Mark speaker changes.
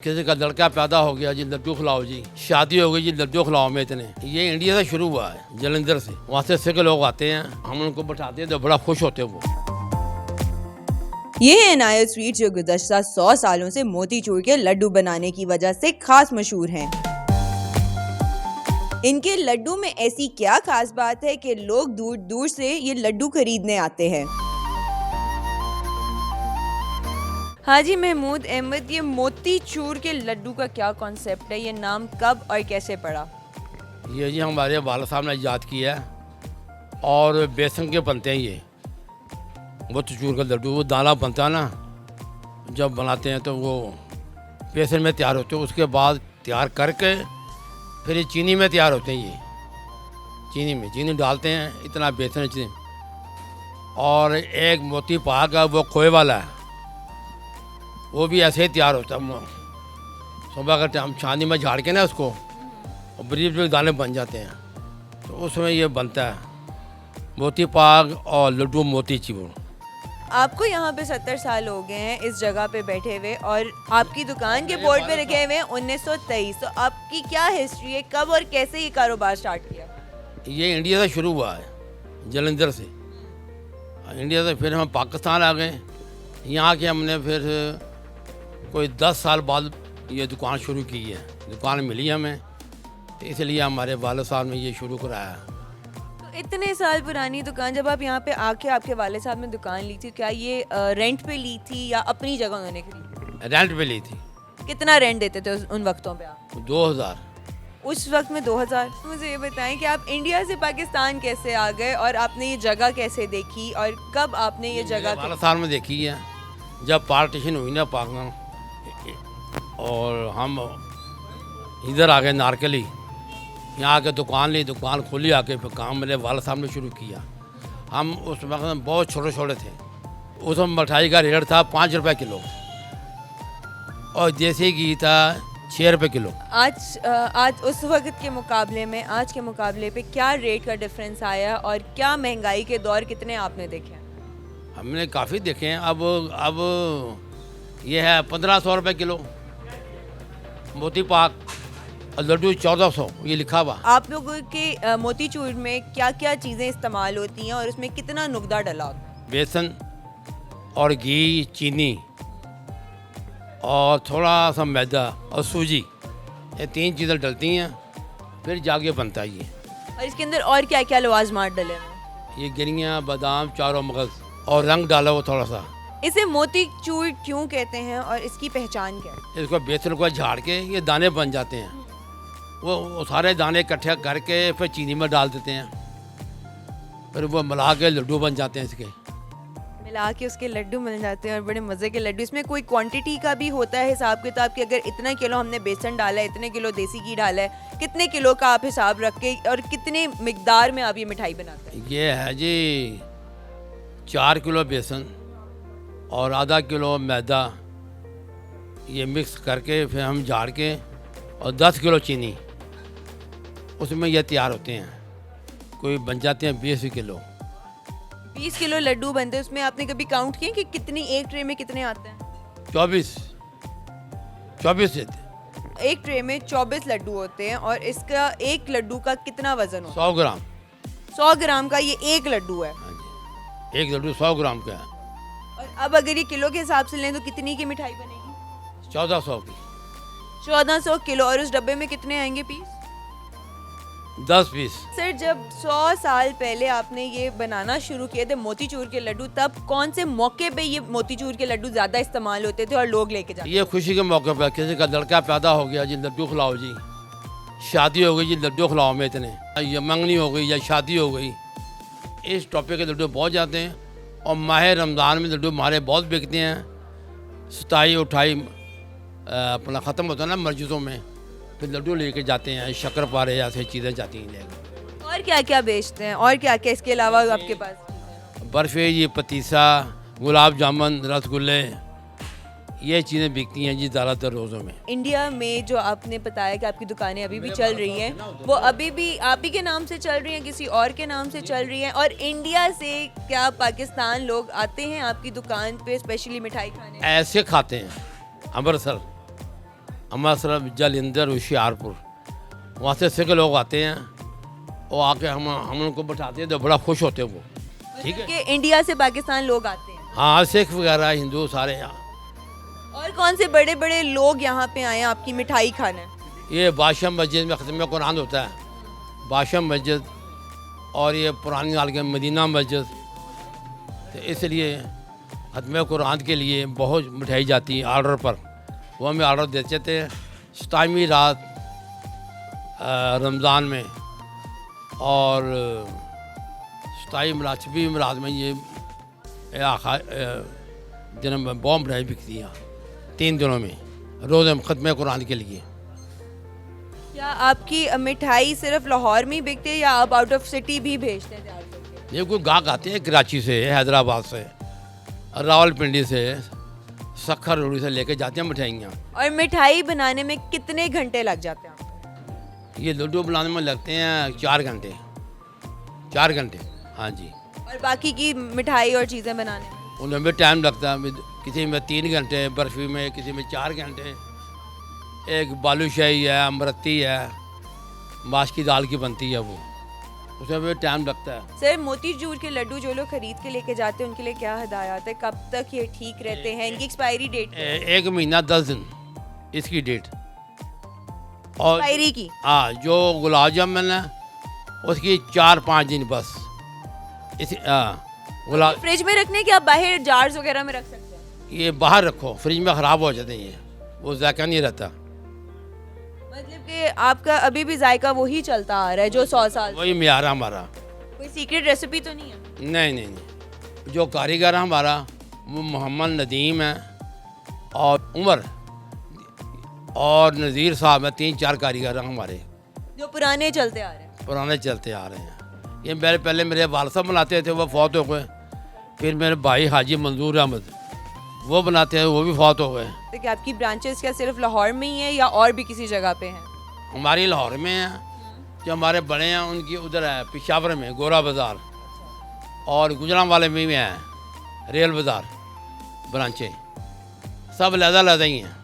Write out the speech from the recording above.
Speaker 1: किसी का लड़का पैदा हो गया जी लड्डू खिलाओ जी, शादी हो गई जी लड्डू खिलाओ में इतने। ये इंडिया से शुरू हुआ है, जलंधर से। वहाँ से सिख लोग आते हैं, हम उनको बैठाते हैं तो बड़ा खुश होते हैं वो।
Speaker 2: ये है इनायत स्वीट जो गुज़श्ता 100 सालों से मोतीचूर के लड्डू बनाने की वजह से खास मशहूर हैं। इनके लड्डू में ऐसी क्या खास बात है कि लोग दूर दूर से ये लड्डू खरीदने आते हैं। हाजी महमूद अहमद, ये मोतीचूर के लड्डू का क्या कॉन्सेप्ट है, ये नाम कब और कैसे पड़ा?
Speaker 1: ये जी हमारे वाला साहब ने ईजाद किया है और बेसन के बनते हैं ये मोतीचूर का लड्डू। वो दाना बनता है ना, जब बनाते हैं तो वो बेसन में तैयार होते हैं। उसके बाद तैयार करके फिर ये चीनी में तैयार होते हैं। ये चीनी डालते हैं, इतना बेसन चीनी। और एक मोती पाक है वो खोए वाला है, वो भी ऐसे ही तैयार होता है। सुबह का टाइम छानी में झाड़ के ना उसको, और बरीक बरीक दाने बन जाते हैं, तो उसमें ये बनता है मोती पाक और लड्डू मोतीचूर।
Speaker 2: आपको यहाँ पे 70 साल हो गए हैं इस जगह पे बैठे हुए, और आपकी दुकान के बोर्ड पे रखे हुए हैं 1923। तो आपकी क्या हिस्ट्री है, कब और कैसे ये कारोबार स्टार्ट किया?
Speaker 1: ये इंडिया से शुरू हुआ है, जलंधर से। इंडिया से फिर हम पाकिस्तान आ गए। यहाँ के हमने फिर कोई 10 साल बाद ये दुकान शुरू की है। दुकान मिली हमें, तो इसलिए हमारे वाले साहब ने ये शुरू कराया।
Speaker 2: तो इतने साल पुरानी दुकान, जब आप यहाँ पे आके आपके वाले साहब ने दुकान ली थी, क्या ये रेंट पे ली थी या अपनी जगह उन्होंने खरीदी?
Speaker 1: रेंट पे ली थी।
Speaker 2: कितना रेंट देते थे उन वक्तों पे आप?
Speaker 1: 2000।
Speaker 2: उस वक्त में 2000। मुझे ये बताएं कि आप इंडिया से पाकिस्तान कैसे आ गए और आपने ये जगह कैसे देखी, और कब आपने ये जगह
Speaker 1: वाला साहब में देखी है जब पार्टीशन हुई ना पाकिस्तान, और हम इधर आ गए नारकली। यहाँ आके दुकान ली, दुकान खोली, आके फिर काम मेरे वाला साहब ने शुरू किया। हम उस वक्त में बहुत छोटे छोटे थे। उस वक्त मिठाई का रेट था 5 रुपये किलो, और देसी घी था 6 रुपये किलो।
Speaker 2: आज उस वक्त के मुकाबले में, आज के मुकाबले पे क्या रेट का डिफरेंस आया, और क्या महंगाई के दौर कितने आपने देखे?
Speaker 1: हमने काफ़ी देखे हैं। अब ये है 1500 रुपये किलो मोती पाक, और लड्डू 1400, ये लिखा हुआ।
Speaker 2: आप लोगों के मोतीचूर में क्या क्या चीज़ें इस्तेमाल होती हैं और उसमें कितना नुकदा डला होता है?
Speaker 1: बेसन और घी, चीनी और थोड़ा सा मैदा और सूजी, ये 3 चीज़ें डलती हैं, फिर जाके बनता है ये।
Speaker 2: और इसके अंदर और क्या क्या लवाजमात डले हैं?
Speaker 1: ये गिरियाँ, बादाम, चारों मगज़, और रंग डाला वो थोड़ा सा।
Speaker 2: इसे मोतीचूर क्यों कहते हैं और इसकी पहचान क्या है?
Speaker 1: इसको बेसन को झाड़ के ये दाने बन जाते हैं। वो सारे दाने इकट्ठे करके फिर चीनी में डाल देते हैं, फिर वो मिला के लड्डू बन जाते हैं इसके।
Speaker 2: मिला के उसके लड्डू मिल जाते हैं, और बड़े मज़े के लड्डू। इसमें कोई क्वांटिटी का भी होता है हिसाब किताब कि अगर इतना किलो हमने बेसन डाला है, इतने किलो देसी घी डाला है, कितने किलो का आप हिसाब रख के और कितने मिकदार में आप ये मिठाई बनाते हैं?
Speaker 1: ये है जी 4 किलो बेसन और आधा किलो मैदा, ये मिक्स करके फिर हम झाड़ के, और 10 किलो चीनी, उसमें ये तैयार होते हैं। कोई बन जाते हैं 20 किलो।
Speaker 2: 20 किलो लड्डू बनते हैं। उसमें आपने कभी काउंट किए कि कितनी, एक ट्रे में कितने आते हैं?
Speaker 1: 24 देते।
Speaker 2: एक ट्रे में 24 लड्डू होते हैं, और इसका एक लड्डू का कितना वजन होता
Speaker 1: 100 ग्राम।
Speaker 2: है? 100 ग्राम का ये एक लड्डू है।
Speaker 1: हाँ जी, एक लड्डू 100 ग्राम का है।
Speaker 2: और अब अगर ये किलो के हिसाब से लें तो कितनी की मिठाई बनेगी?
Speaker 1: 1400 की।
Speaker 2: 1400 किलो। और उस डब्बे में कितने आएंगे पीस?
Speaker 1: 10 पीस।
Speaker 2: सर, जब 100 साल पहले आपने ये बनाना शुरू किए थे मोतीचूर के लड्डू, तब कौन से मौके पे ये मोतीचूर के लड्डू ज़्यादा इस्तेमाल होते थे और लोग लेके जाते?
Speaker 1: ये खुशी के मौके पर किसी का लड़का पैदा हो गया जी लड्डू खिलाओ जी, शादी हो गई जी लड्डू खिलाओ में इतने, या मंगनी हो गई या शादी हो गई, इस टॉपिक के लड्डू बहुत जाते हैं। और माह रमज़ान में लड्डू हमारे बहुत बिकते हैं। 27, 28 अपना ख़त्म होता है ना मस्जिदों में, फिर लड्डू लेके जाते हैं, शक्करपारे ऐसी चीज़ें जाती हैं लेकर।
Speaker 2: और क्या क्या बेचते हैं, और क्या क्या इसके अलावा आपके पास?
Speaker 1: बर्फ़ी, ये पतीसा, गुलाब जामुन, रसगुल्ले, ये चीज़ें बिकती हैं जी ज़्यादातर रोज़ों में।
Speaker 2: इंडिया में जो आपने बताया कि आपकी दुकानें अभी भी चल रही हैं, वो अभी भी आप ही के नाम से चल रही हैं, किसी और के नाम से चल रही हैं? और इंडिया से क्या पाकिस्तान लोग आते हैं आपकी दुकान पे स्पेशली मिठाई खाने?
Speaker 1: ऐसे खाते हैं अमृतसर, अमृतसर, जालंधर, होशियारपुर, वहाँ से सिख लोग आते हैं। वो आके हम उनको बैठाते हैं तो बड़ा खुश होते हैं वो। ठीक है,
Speaker 2: कि इंडिया से पाकिस्तान लोग आते हैं।
Speaker 1: हाँ, सिख वगैरह, हिंदू सारे यहाँ।
Speaker 2: और कौन से बड़े बड़े लोग यहाँ पे आए हैं आपकी मिठाई खाने?
Speaker 1: ये बादशाह मस्जिद में ख़त्म कुरान होता है, बादशाह मस्जिद, और ये पुरानी हाल के मदीना मस्जिद। तो इसलिए ख़त्म कुरान के लिए बहुत मिठाई जाती है आर्डर पर। वो हमें आर्डर देते थे 27वीं रात रमज़ान में, और 27वीं रात में ये दिन में बहुत मिठाई बिकती है 3 दिनों में, रोज़ हम ख़त्म कुरान के लिए।
Speaker 2: क्या आपकी मिठाई सिर्फ लाहौर में ही बिकती है या आप आउट ऑफ सिटी भी भेजते हैं तैयार करके?
Speaker 1: ये कोई गाहक आते हैं कराची से, हैदराबाद से, रावलपिंडी से, सखर रोडी से लेके जाते हैं मिठाइयाँ।
Speaker 2: और मिठाई बनाने में कितने घंटे लग जाते हैं आपको?
Speaker 1: ये लड्डू बनाने में लगते हैं 4 घंटे, 4 घंटे, हाँ जी।
Speaker 2: और बाकी की मिठाई और चीज़ें बनाने में?
Speaker 1: उनमें भी टाइम लगता है, किसी में 3 घंटे, बर्फ़ी में किसी में 4 घंटे। एक बालूशाही है, अमरती है, माश की दाल की बनती है, वो उसमें भी टाइम लगता है।
Speaker 2: सर, मोतीचूर के लड्डू जो लोग खरीद के लेके जाते हैं उनके लिए क्या हदायत है? कब तक ये ठीक रहते हैं? इनकी एक्सपायरी डेट?
Speaker 1: 1 महीना 10 दिन इसकी डेट। और
Speaker 2: एक्सपायरी की?
Speaker 1: हाँ, जो गुलाब जामुन है उसकी 4-5 दिन बस। इस गुलाब
Speaker 2: फ्रिज में रखने के आप बाहर जार्स वगैरह में रख सकते हैं?
Speaker 1: ये बाहर रखो, फ्रिज में ख़राब हो जाते हैं, ये वो जायका नहीं रहता।
Speaker 2: मतलब कि आपका अभी भी जायका वही चलता आ रहा है जो 100 साल?
Speaker 1: वही म्यार है हमारा।
Speaker 2: कोई सीक्रेट रेसिपी तो नहीं है?
Speaker 1: नहीं नहीं नहीं, जो कारीगर है हमारा वो मोहम्मद नदीम है, और उमर और नज़ीर साहब हैं, 3-4 कारीगर हैं हमारे
Speaker 2: जो पुराने चलते आ रहे हैं?
Speaker 1: पुराने चलते आ रहे हैं। ये मेरे पहले मेरे वाल साहब बनाते थे, वो फौत हो गए। फिर मेरे भाई हाजी मंजूर अहमद वो बनाते हैं, वो भी फौत हो गए।
Speaker 2: तो क्या आपकी ब्रांचेस क्या सिर्फ लाहौर में ही है या और भी किसी जगह पे हैं?
Speaker 1: हमारी लाहौर में है, जो हमारे बड़े हैं उनकी उधर है पेशावर में गोरा बाज़ार, और गुजरांवाले में भी है रेल बाज़ार, ब्रांचें सब लहदा ही हैं।